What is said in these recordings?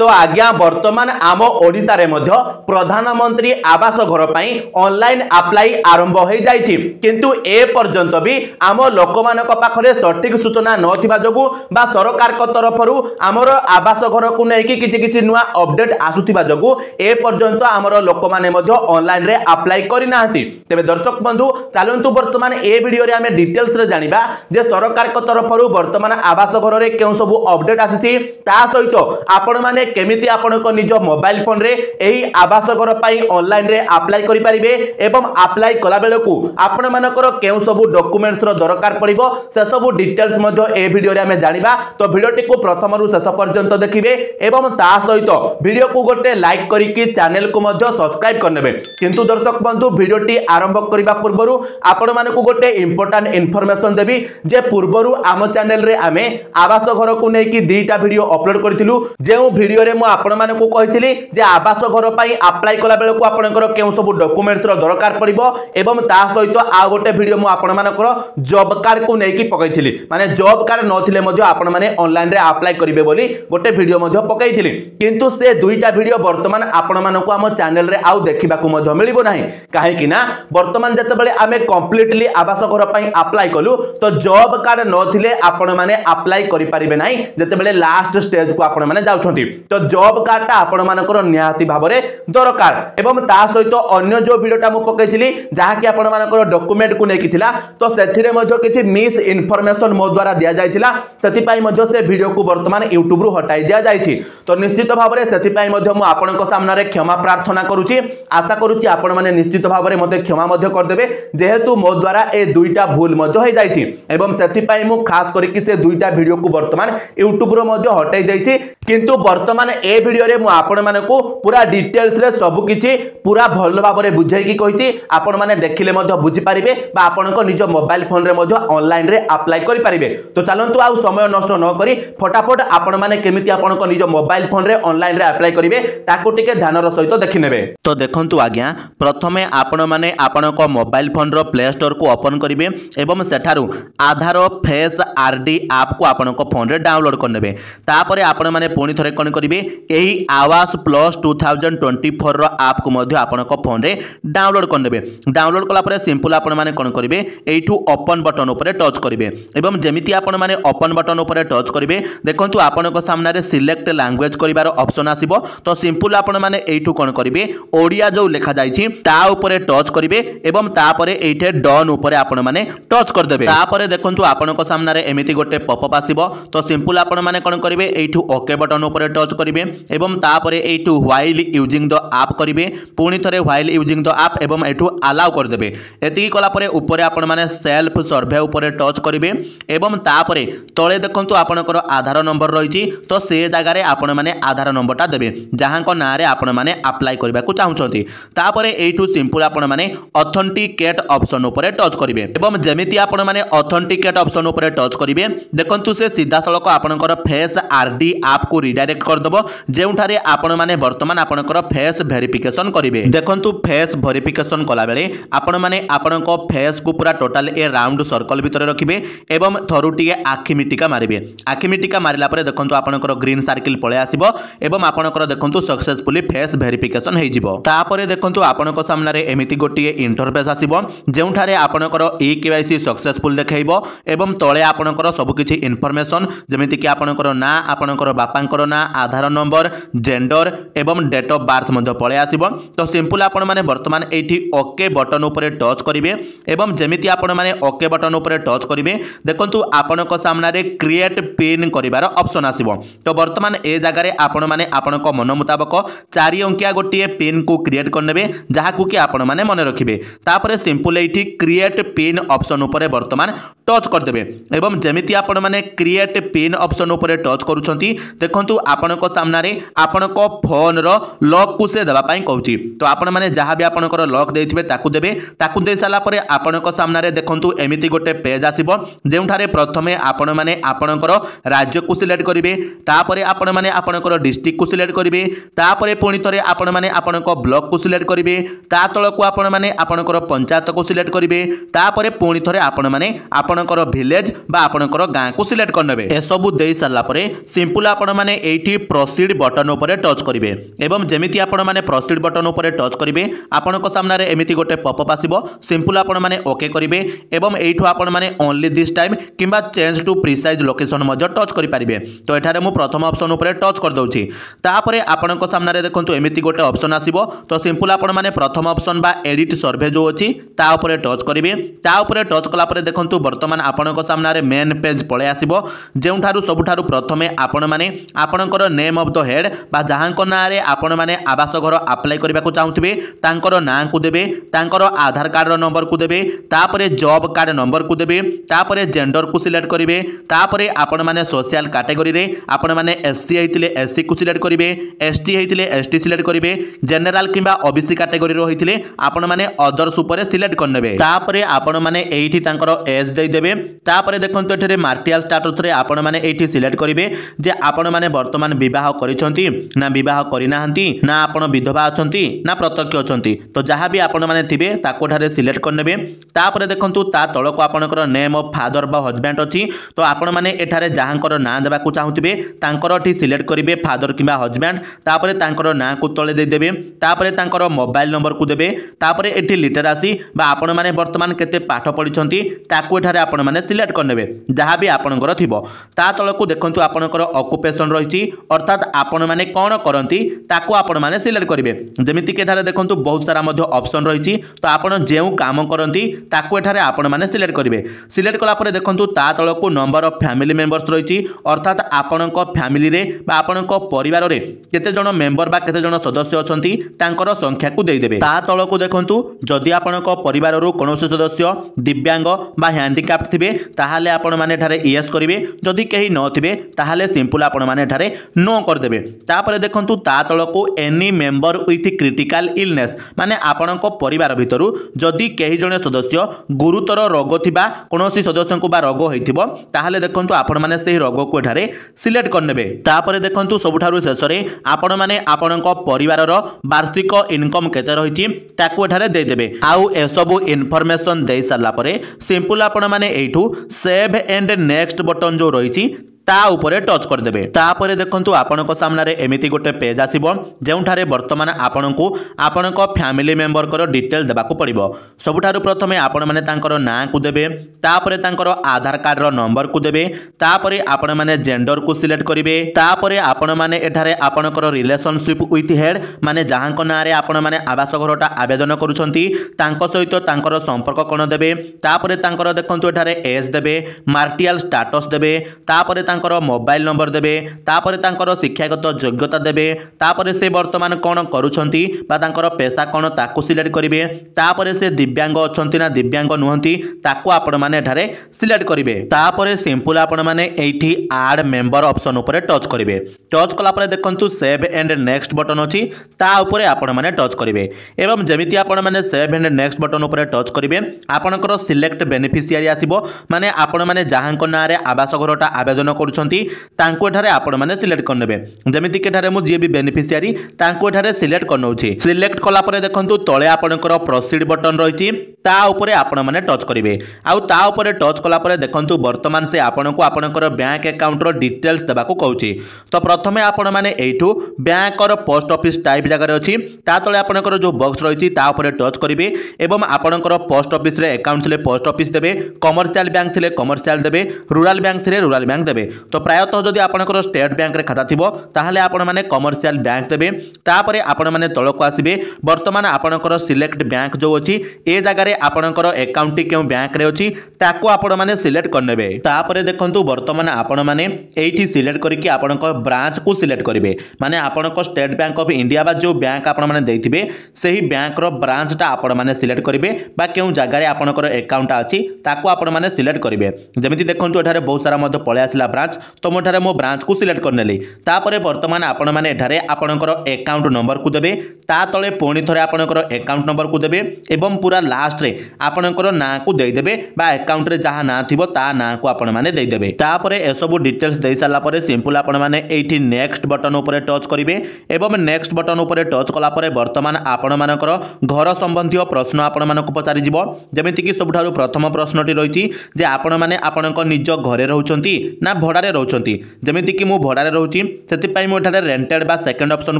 तो आज्ञा वर्तमान आम ओडिशा रे मध्य प्रधानमंत्री आवास घर पाई ऑनलाइन अप्लाई आरंभ हो जाइछि किंतु ए पर्यंत भी आम लोक मानक पाखरे सठिक सूचना नथिबा जगु बा सरकार को तरफरु आमर आवास घर को नेकी किछि किछि नुवा अपडेट आसुथिबा जगु ए पर्यंत आमर लोक माने मध्य ऑनलाइन रे अप्लाई करि नाहंती। तबे दर्शक बंधु चलंतु वर्तमान ए वीडियो रे हमें डिटेल्स रे जानिबा जे सरकार को तरफरु वर्तमान आवास घर रे केउ सब अपडेट आसीछि ता सहित आपण माने केमिति आपण को निज मोबाइल फोन रे एही आवास घर पाई ऑनलाइन रे अप्लाई करि परिबे एवं अप्लाई कला बेलकू आपण मानकर केउ सब डॉक्यूमेंट्स रो दरकार पड़िबो से सब डिटेल्स मध्य ए वीडियो रे हमें जानिबा। तो वीडियोटी को प्रथम रु शेष पर्यंत देखिबे एवं ता सहित वीडियो को गोटे लाइक करिकि चैनल को मध्य सब्सक्राइब करनेबे। किंतु दर्शक बंधु वीडियोटी आरंभ करबा पूर्वरु आपण मानकू गोटे इंपोर्टेंट इन्फॉर्मेशन देबी जे पूर्वरु आम चैनल रे आमे आवास घर को नेकी दीटा वीडियो अपलोड करथिलु जे वीडियो रे मु आपण मानकू कहिथिली जे आवास घर पई अप्लाई कला बेलकू आपनकर केउ सब डॉक्यूमेंट्स रो दरकार पड़िबो एवं ता सहित आ गोटे वीडियो मु आपण मानकर जॉब कार्ड को नेकी पकैथिली माने जॉब कार्ड नथिले मध्य आपण माने ऑनलाइन रे अप्लाई करिवे बोली गोटे वीडियो मध्य पकैथिली किंतु से दुईटा वीडियो वर्तमान आपण मानकू हम चैनल रे आउ देखिबा को मध्य मिलिबो नाही काहे कि ना वर्तमान जते बेले आमे कंप्लीटली आवास घर पई अप्लाई कलु तो जॉब कार्ड नथिले आपण माने अप्लाई करि परिबे नाही जते बेले लास्ट स्टेज को आपण माने जाउछंती। तो जॉब कार्ड टा आपण मानकर निहाती भाबरे दरकार एवं ता सहित अन्य जो वीडियोटा मु पकैथिली जहा कि आपण मानकर डॉक्यूमेंट को नेकी थिला तो सेथिरे मध्य किछि मिस इन्फॉर्मेशन मो द्वारा दिया जायथिला सेति पई मध्य से वीडियो को वर्तमान YouTube रु हटाई दिया जायछि। तो निश्चित भाबरे सेति पई मध्य मु आपण को सामने रे क्षमा प्रार्थना करूछि आशा करूछि आपण माने निश्चित भाबरे मते क्षमा मध्य कर देबे जेहेतु मो द्वारा ए दुईटा भूल मध्य होई जायछि एवं सेति पई मु खास करिकि से दुईटा वीडियो को वर्तमान YouTube रो मध्य हटाई दैछि किंतु वर्तमान ए वीडियो रे मु आपण मानकू पूरा डिटेल्स रे सब किछि पूरा भल भाबरे बुझाई कि कहिछि आपण माने देखिले मध्य बुझी परिबे बा आपण को निज मोबाइल फोन रे मध्य ऑनलाइन रे अप्लाई करि परिबे। तो चलंतु आ समय नष्ट न करी फटाफट आपण माने केमिति आपण को निज मोबाइल फोन रे ऑनलाइन रे अप्लाई करिवे ताको टिके ध्यान रो सहित देखि नेबे। तो देखंतु आज्ञा प्रथमे आपण माने आपण को मोबाइल फोन रो प्ले स्टोर को ओपन करिवे एवं सेठारु आधार फेस आरडी ऐप को आपण को फोन रे डाउनलोड करनेबे तापरे आपण माने पुणी थरे कोन करिवे एही आवास प्लस 2024 रो ऐप को मध्य आपण को फोन रे डाउनलोड करनेबे। डाउनलोड कला परे सिंपल आपण माने कोन करिवे एठू ओपन बटन ऊपर टच करिवे एवं जेमिति आपण माने ओपन बटन ऊपर टच करिवे देखंतु आपण को सामने रे सिलेक्ट लैंग्वेज करिवार ऑप्शन आसीबो। तो सिंपल आपण माने एठू कोन करिवे ओडिया जो लिखा जायछि ता ऊपर टच करिवे एवं तापरे एठे डन ऊपर आपण माने टच कर देबे तापरे देखंतु आपण को सामने रे एमिति गोटे पॉपअप आसीबो। तो सिंपल आपण माने कोन करिवे एठू ओके बटन ऊपर टच करिवे एवं तापरे एठू व्हाइल यूजिंग द ऐप करिवे पुणी थरे व्हाइल यूजिंग द ऐप एवं एठू अलाउ कर देबे एतिकी कला परे ऊपर आपण माने सेल्फ सर्वे ऊपर टच करिवे एवं तापरे तळे देखंतु आपणकर आधार नंबर रहिछि तो से जगह रे आपण माने आधार नंबरटा देबे जहां को ना रे आपण माने अप्लाई करबा को चाहुछंती तापरे एठू सिंपल आपण माने ऑथेंटिकेट ऑप्शन ऊपर टच करिवे एवं जेमिति आपण माने ऑथेंटिकेट ऑप्शन ऊपर टच करिवे देखंतु से सीधा सळक आपणकर फेस आरडी ऐप को रिडायरेक्ट कर दबो जेउठारे आपण माने वर्तमान आपणकर फेस वेरिफिकेशन करिवे। देखंतु फेस वेरिफिकेशन कला बेले आपण माने आपणको फेस को पूरा टोटल ए राउंड सर्कल भीतर रखिबे एवं थरुटिए आखि मिटिका मारिबे आखि मिटिका मारिला परे देखंतु आपणकर ग्रीन सर्कल पळे आसीबो एवं आपणकर देखंतु सक्सेसफुली फेस वेरिफिकेशन हे जिवो। तापरे देखंतु आपणको सामने रे एमिति गोटिए इंटरफेस आसीबो जेउठारे आपणकर ई केवाईसी सक्सेसफुल देखाइबो एवं तळे आपणकर सब किछि इन्फॉर्मेशन जेमिति कि आपणकर ना आपणकर बापांकर ना आधार नंबर जेंडर एवं डेट ऑफ बर्थ मध्य पळे आसीबो। तो सिंपल आपण माने वर्तमान एठी ओके बटन ऊपर टच करिवे एवं जेमिति आपण माने ओके बटन ऊपर टच करिवे देखंतु आपणको सामने रे क्रिएट पिन करिवार ऑप्शन आसीबो। तो वर्तमान ए जगह रे आपण माने आपणको मन मुताबिक 4 अंकिया गोटिए पिन को क्रिएट करनेबे जहा को कि आपण माने मन रखिबे तापरे सिंपल एठी क्रिएट पिन ऑप्शन ऊपर वर्तमान टच कर देबे एवं जेमिति आपण माने क्रिएट पिन ऑप्शन ऊपर टच करूछंती देखंतु आपणको सामने रे आपणको फोन रो लॉक को से देबा पई कहूची। तो आपण माने जहा भी आपणकर लॉक देथिबे ताकू देबे ताकू दे साला परे आपणको सामने रे देखंतु एमिति गोटे पेज आसीबो जेउठारे प्रथमे आपण माने आपणकर राज्य को सिलेक्ट करिवे तापरे आपण माने आपणकर डिस्ट्रिक्ट को सिलेक्ट करिवे तापरे पुणी थरे आपण माने आपणको ब्लॉक को सिलेक्ट करिवे ता तळ को आपण माने आपणकर पंचायत को सिलेक्ट करिवे तापरे पुणी थरे आपण माने आपणकर विलेज बा आपणकर गां को सिलेक्ट करनेबे ए सब देई साला परे सिंपल आपण माने एठी प्रोसीड बटन उपरे टच करेंगे एवं जमीती आपण माने प्रोसीड बटन उपरे टच करेंगे आपण सामने एमती गोटे पॉपअप आसीबो सिंपल आपण माने ओके करेंगे एवं एठू आपण माने ओनली दिस टाइम किंबा चेंज टू प्रिसाइज लोकेशन मध्य टच करि पारिबे। तो एठारे मु प्रथम ऑप्शन उपरे टच कर दउची तापरे आपण सामने देखंतु एमती गोटे ऑप्शन आसीबो तो सिंपल आपण माने प्रथम ऑप्शन बा एडिट सर्वे जो अछि ता उपरे टच करेंगे ता उपरे टच कला परे देखंतु वर्तमान आपण सामने मेन पेज पळे आसीबो जेउठारु सबुठारु प्रथमे आपण माने आपणकर नेम ऑफ द हेड बा जहांको ना रे आपण माने आवास घर अप्लाई करबा को चाहुतबे तांकर नाम को देबे तांकर आधार कार्ड रो नंबर को देबे तापरे जॉब कार्ड नंबर को देबे तापरे जेंडर को सिलेक्ट करिवे तापरे आपण माने सोशल कैटेगरी रे आपण माने एससी हेतिले एससी को सिलेक्ट करिवे एसटी हेतिले एसटी सिलेक्ट करिवे जनरल किबा ओबीसी कैटेगरी रो हेतिले आपण माने अदर्स ऊपर सिलेक्ट करनेबे तापरे आपण माने एठी तांकर एज दे देबे तापरे देखंतु एठरे मार्टियल स्टेटस रे आपण माने एठी सिलेक्ट करिवे जे आपण माने वर्तमान विवाह करिसंती ना विवाह करि नाहंती ना आपण विधवा अछंती ना प्रत्यक्ष अछंती तो जहाँ भी आपण माने थिबे ताको ठारे सिलेक्ट करनेबे तापरे देखंतु ता तळको आपणकर नेम ऑफ फादर बा हस्बैंड अछि तो आपण माने एठारे जहाँकर ना देबा को चाहुतबे तांकर ठी सिलेक्ट करिवे फादर किबा हस्बैंड तापरे तांकर ना को तळे दे देबे तापरे तांकर मोबाइल नंबर को देबे तापरे एठी लिटरेसी बा आपण माने वर्तमान केते पाठ पढिसंती ताको एठारे आपण माने सिलेक्ट करनेबे जहाँ भी आपणकर थिबो ता तळको देखंतु आपणकर ऑक्युपेशन रहिछि अर्थात आपण माने कोन करंती ताको आपण माने सिलेक्ट करिवे जेमिति के एठारे देखंतु बहुत सारा मध्य ऑप्शन रहिछि तो आपण जेउ काम करंती ताको एठारे आपण माने सिलेक्ट करिवे सिलेक्ट कला परे देखंतु ता तळको नंबर ऑफ फैमिली मेंबर्स रहिछि अर्थात आपणको फैमिली रे बा आपणको परिवार रे केते जण मेंबर बा केते जण सदस्य अछंती तांकर संख्या को देई देबे ता तळको देखंतु जदि आपणको परिवार रो कोनोसी सदस्य दिव्यांग बा हैंडिकैप्ड थिबे ताहाले आपण माने एठारे यस करिवे जदि केही न थिबे ताहाले सिंपल आपण माने एठारे नो कर देबे तापरे देखंतु ता तळको any member with critical illness माने आपणको परिवार भितरु जदि केही जणे सदस्य गुरुतर रोग थिबा कोनोसी सदस्य को बा रोग होइथिबो ताहाले देखंतु आपण माने सेही रोग को एठारे सिलेक्ट करनेबे तापरे देखंतु सबुठारु शेषरे आपण माने आपणको परिवार रो वार्षिक इनकम केते रहिछि ताको एठारे दे देबे आउ ए सब इन्फॉर्मेशन दे सारला परे सिंपल आपण माने एठू सेव एंड नेक्स्ट बटन जो रहिछि ता उपरे टच कर देबे तापरे देखंतु आपणको सामने रे एमिति गोटे पेज आसीबो जेउठारे वर्तमान आपणको आपणको फैमिली मेंबर कर डिटेल देबा को पड़िबो सबुठारु प्रथमे आपण माने तांकर नाम को देबे तापरे तांकर आधार कार्ड रो नंबर को देबे तापरे आपण माने जेंडर को सिलेक्ट करिवे तापरे आपण माने एठारे आपणकर रिलेशनशिप विथ हेड माने जहांको ना रे आपण माने आवास घरटा आवेदन करूछंती तांको सहित तांकर संपर्क कोन देबे तापरे तांकर देखंतु एठारे एज देबे मार्टियल स्टेटस देबे तापरे तांकर मोबाइल नंबर देबे तापरे तांकर शिक्षागत योग्यता देबे तापरे से वर्तमान कोन करूछंती बा तांकर पेशा कोन ताको सिलेक्ट करिवे तापरे से दिव्यांग अछंती ना दिव्यांग नुहंती ताको आपण माने एठारे सिलेक्ट करिवे तापरे सिंपल आपण माने एठी ऐड मेंबर ऑप्शन ऊपर टच करिवे टच कला परे देखंतु सेव एंड नेक्स्ट बटन अछि ता ऊपर आपण माने टच करिवे एवं जेमिति आपण माने सेव एंड नेक्स्ट बटन ऊपर टच करिवे आपनकर सिलेक्ट बेनिफिशियरी आसीबो माने आपण माने जहांको ना रे आवास घरटा आवेदन करूछंती तांको एठारे आपण माने सिलेक्ट करनेबे जेमिति के एठारे मु जे भी बेनिफिशियरी तांको एठारे सिलेक्ट करनौछि सिलेक्ट कला परे देखंतु तळे आपनकर प्रोसीड बटन रहिछि ता ऊपर आपण माने टच करिवे आउ ता ऊपर टच कला परे देखंतु वर्तमान से आपनको आपनकर बैंक अकाउंट रो डिटेल्स देबा को कहउछि तो प्रथमे आपण माने एठू बैंक और पोस्ट ऑफिस टाइप जगह रे अछि ता तळे आपनकर जो बॉक्स रहिछि ता ऊपर टच करिवे एवं आपनकर पोस्ट ऑफिस रे अकाउंट थिले पोस्ट ऑफिस देबे कमर्शियल बैंक थिले कमर्शियल देबे रूरल बैंक थिले रूरल बैंक देबे तो प्रायतः जदि आपनकर स्टेट बैंक रे खाता थिबो ताहाले आपण माने कमर्शियल बैंक देबे तापरे आपण माने तळको आसीबे वर्तमान आपनकर सिलेक्ट बैंक जो अछि ए जगह रे आपनकर अकाउंट केउ बैंक रे अछि ताको आपण माने सिलेक्ट करनेबे तापरे देखंतु वर्तमान आपण माने एठी सिलेक्ट करिकि आपनकर ब्रांच को सिलेक्ट करिवे माने आपनकर स्टेट बैंक ऑफ इंडिया बा जो बैंक आपण माने देथिबे सेही बैंक रो ब्रांच टा आपण माने सिलेक्ट करिवे बा केउ जगह रे आपनकर अकाउंट अछि ताको आपण माने सिलेक्ट करिवे जेमिति देखंतु एठारे बहुत सारा मध्य पळे आसिला ब्रांच तो मोठारे मो ब्रांच को सिलेक्ट करनेली तापरे वर्तमान आपण माने एठारे आपनकर अकाउंट नंबर को देबे ता तले पुणी थरे आपणकर अकाउंट नंबर को देबे एवं पूरा लास्ट रे आपणकर ना को दे देबे बा अकाउंट रे जहां ना थिबो ता ना को आपण माने दे देबे। तापरे ए सब डिटेल्स दे साला परे सिंपल आपण माने एठी नेक्स्ट बटन ऊपर टच करिवे एवं नेक्स्ट बटन ऊपर टच कला परे वर्तमान आपण मानकर घर संबंधी प्रश्न आपण मानक पचारि जिवो। जेमिति कि सबठारु प्रथम प्रश्नटी रहिछि जे आपण माने आपणक निज घरे रहउचंती ना भड़ारे रहउचंती। जेमिति कि मु भड़ारे रहउची सेति पई मु एठारे रेंटेड बा सेकंड ऑप्शन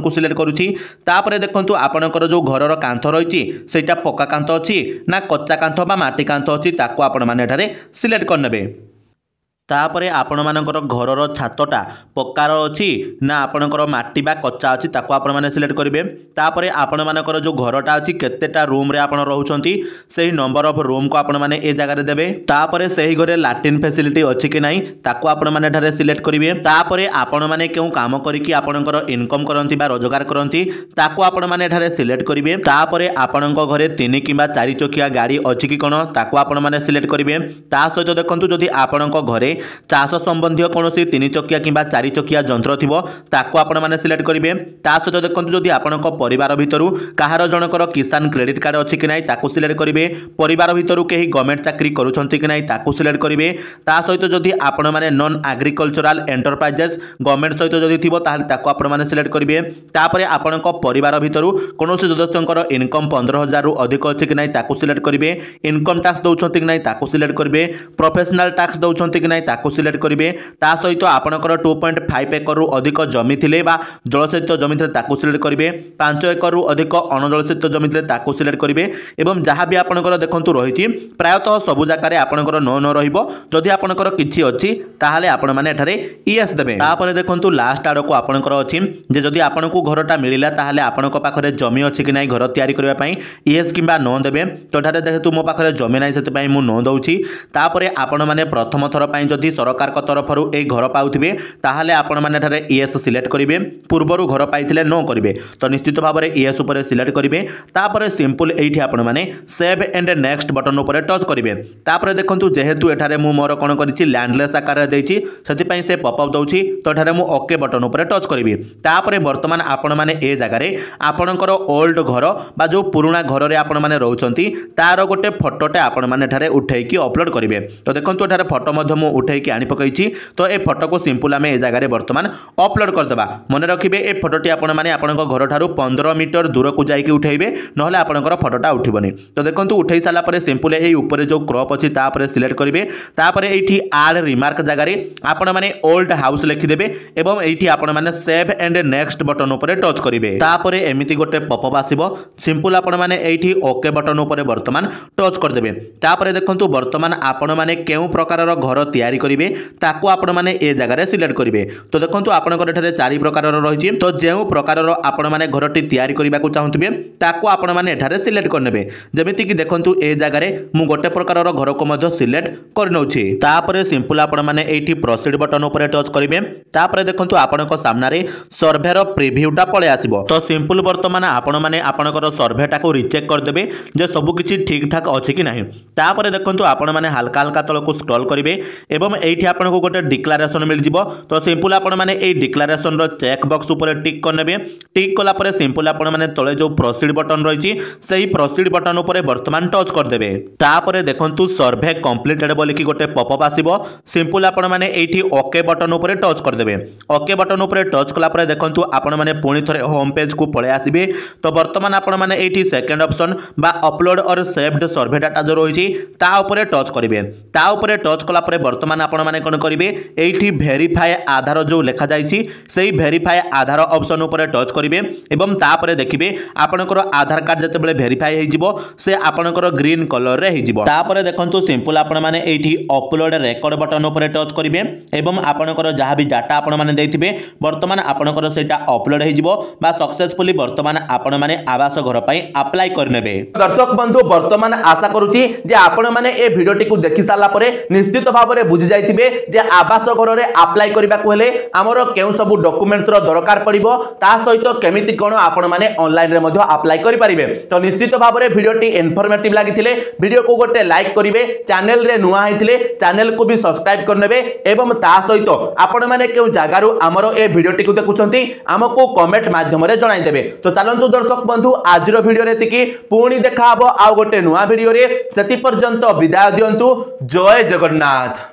को सिलेक्ट करूची। तापरे देखंतु आपणकर जो घरर कांथ रहिछि सेटा पक्का कांथ अछि ना कच्चा कांथ बा माटी कांथ अछि ताको आपण माने एठारे सिलेक्ट करनेबे। तापरे आपण मानकर घरर छातटा पक्कार अछि ना आपणकर माटी बा कच्चा अछि ताको आपण माने सिलेक्ट करिवे। तापरे आपण मानकर जो घरटा अछि केतेटा रूम रे आपण रहउचंती सेही नंबर ऑफ रूम को आपण माने ए जगह रे देबे। तापरे सेही घरे लैट्रिन फैसिलिटी अछि कि नाही ताको आपण माने एठारे सिलेक्ट करिवे। तापरे आपण माने केउ काम करिकि आपणकर इनकम करंती बा रोजगार करंती ताको आपण माने एठारे सिलेक्ट करिवे। तापरे आपणक घरे 3 किबा 4 चकिया गाड़ी अछि कि कोन ताको आपण माने सिलेक्ट करिवे। ता सहित देखंतु जदि आपणक घरे चाष संबंधी कौन 3 चकिया कि 4 चकिया जंत्र थी ताको आपण माने सिलेक्ट करेंगे। ता सहित देखो जदि आपण परिवार भितर कहार जनकर किसान क्रेडिट कार्ड अच्छी कि ना ताको सिलेक्ट करेंगे। परिवार भितर कहीं गवर्नमेंट चाकरी करुछंती कि ना ताको सिलेक्ट करेंगे। ता सहित जदि आपण माने नॉन एग्रीकल्चरल एंटरप्राइजेस गवर्नमेंट सहित जदि थी ताको आपण माने सिलेक्ट करेंगे। तापरे आपण परिवार भितर कौन सदस्यंकर इनकम 15,000 रु अधिक अच्छी कि ना ताको सिलेक्ट करेंगे। इनकम टैक्स दौरान कि ना ताको सिलेक्ट करेंगे। प्रोफेशनल टैक्स दौरान कि ना ताको सिलेक्ट करेंगे। ता सहित आपणकर 2.5 एकर रु अधिक जमी थिले बा जलसेचित जमी थिले ताको सिलेक्ट करेंगे। 5 एकर रु अधिक अणजलसेचित जमी थिले ताको सिलेक्ट करेंगे। एवं जहाँ भी आपणकर देखंतु रहिछि प्रायतः सबु जगह आपणकर न रहिबो। जदि आपणकर किछि अछि ताहाले आपण माने एठारे यस देबे। तापरे देखंतु लास्ट आड़ को आपणकर अछि जे जदि आपणकु घरटा मिलिला ताहाले आपणक पाखरे जमी अछि कि नाही घर तयारी करबा पई यस किबा नो देबे। तो एठारे देखतु मो पाखरे जमी नाही सेते पई मु नो दउछि। तापरे आपण माने प्रथम थर पई जदि सरकार को तरफ ए घर पाउथिबे ताहाले आपण माने एठारे यस सिलेक्ट करिवे। पूर्वरु घर पाइथिले नो करिवे तो निश्चित भाव में यस ऊपर सिलेक्ट करिवे। तापरे सिंपल एठी आपण माने सेव एंड नेक्स्ट बटन ऊपर टच करिवे। तापरे देखंतु जेहेतु एठारे मु मोर कोन करिछि लैंडलेस आकार रे देछि सेति पई से पॉपअप दउछि तो एठारे मु ओके बटन ऊपर टच करिवे। तापरे वर्तमान आपण माने ए जगह रे आपणकर ओल्ड घर बा जो पुराना घर रे आपण माने रहउचंती तार गोटे फोटोटे आपण माने एठारे उठेई की अपलोड करिवे। तो देखंतु एठारे फोटो मध्य मु उठेई की आनी पकईछि तो ए फोटो को सिंपल आम ए जगह वर्तमान अपलोड करदेबा। मन रखिए ए फोटोटी आपण माने आपण घर ठारू 15 मीटर दूर को जाइए उठेबे नहले आपणकर फोटोटा उठिबनी। तो देखंतु उठेई साला परे सिंपल ए ऊपर जो क्रॉप अछि तापरे सिलेक्ट करिवे। तापरे एठी ऐड रिमार्क जगह रे आपण माने ओल्ड हाउस लिखि देबे एवं एठी आपण माने सेव एंड नेक्स्ट बटन ऊपर टच करिवे। तापरे एमिति गोटे पॉपअप आसीबो सिंपल आपण माने एठी ओके बटन ऊपर वर्तमान टच कर देबे। तापरे देखंतु वर्तमान आपण माने केउ प्रकारर घर तयारी करिवे ताको आपण माने ए जगह रे सिलेक्ट करिवे। तो देखंतु आपणकर एठारे 4 प्रकारर रहिछि तो जेउ प्रकारर आपण माने घरटी तयारी करिबा को चाहुथिबे ताको आपण माने एठारे सिलेक्ट करनेबे। जेमिति कि देखंतु ए जगह रे मु गोटे प्रकारर घर को मध्य सिलेक्ट करनौछि। तापरे सिंपल आपण माने एठी प्रोसीड बटन ऊपर टच करिवे। तापरे देखंतु आपणक सामना रे सर्वेर प्रीव्यूटा पळे आसीबो। तो सिंपल वर्तमान आपण माने आपणकर सर्वेटा को रिचेक कर देबे जे सब किछि ठीक ठाक अछि कि नाही। तापरे देखंतु आपण माने हल्का हल्का तळको स्क्रॉल करिवे एवं एठी आपणको गोटे डिक्लेरेशन मिल जिवो। तो सिंपल आपण माने ए डिक्लेरेशन रो चेक बॉक्स ऊपर टिक करनेबे। टिक कला परे सिंपल आपण माने तळे जो प्रोसीड बटन रहिछि सेही प्रोसीड बटन ऊपर वर्तमान टच कर देबे। तापरे देखंतु सर्वे कंप्लीटेड बोली कि गोटे पॉपअप आसीबो। सिंपल आपण माने एठी ओके बटन ऊपर टच कर देबे। ओके बटन ऊपर टच कला परे देखंतु आपण माने पुणी थरे होम पेज को पळे आसीबे। तो वर्तमान आपण माने एठी सेकंड ऑप्शन बा अपलोड और सेव्ड सर्वे डाटा जो रहिछि ता ऊपर टच करिवे। ता ऊपर टच कला परे वर्तमान आपण माने कोन करिवे एठी वेरीफाई आधार जो लिखा जाइछि सेही वेरीफाई आधार ऑप्शन ऊपर टच करिवे एवं तापरे देखिबे आपणकर आधार कार्ड जते बेले वेरीफाई हे जिवो से आपणकर ग्रीन कलर रे हे जिवो। तापरे देखंतु सिंपल आपण माने एठी अपलोड रेकॉर्ड बटन ऊपर टच करिवे एवं आपणकर जहां भी डाटा आपण माने देथिबे वर्तमान आपणकर सेटा अपलोड हे जिवो बा सक्सेसफुली वर्तमान आपण माने आवास घर पई अप्लाई करनेबे। दर्शक बंधु वर्तमान आशा करूची जे आपण माने ए भिडियोटी को देखि साला परे निश्चित भाव में बुझी जाइथिबे जे आवास घर रे अप्लाई करबा को हेले हमर केउ सब डॉक्यूमेंट्स रो दरकार पड़िबो ता सहित केमिति कोन आपण माने ऑनलाइन रे मध्ये अप्लाई करि परिबे। तो निश्चित भाव में वीडियोटी इनफॉर्मेटिव लागिथिले वीडियो को गोटे लाइक करिवे चैनल रे नुआ हैथिले चैनल को भी सब्सक्राइब करनेबे एवं ता सहित आपण माने केउ जागारू हमर ए वीडियोटी को देखुछंती हमको कमेंट माध्यम रे जणाई देबे। तो चलंतु दर्शक बंधु आज रो वीडियो रे तिकी पुणी देखा हबो आ गोटे नुआ वीडियो रे सेति पर्यंत विदाय दियंतु। जय जगन्नाथ।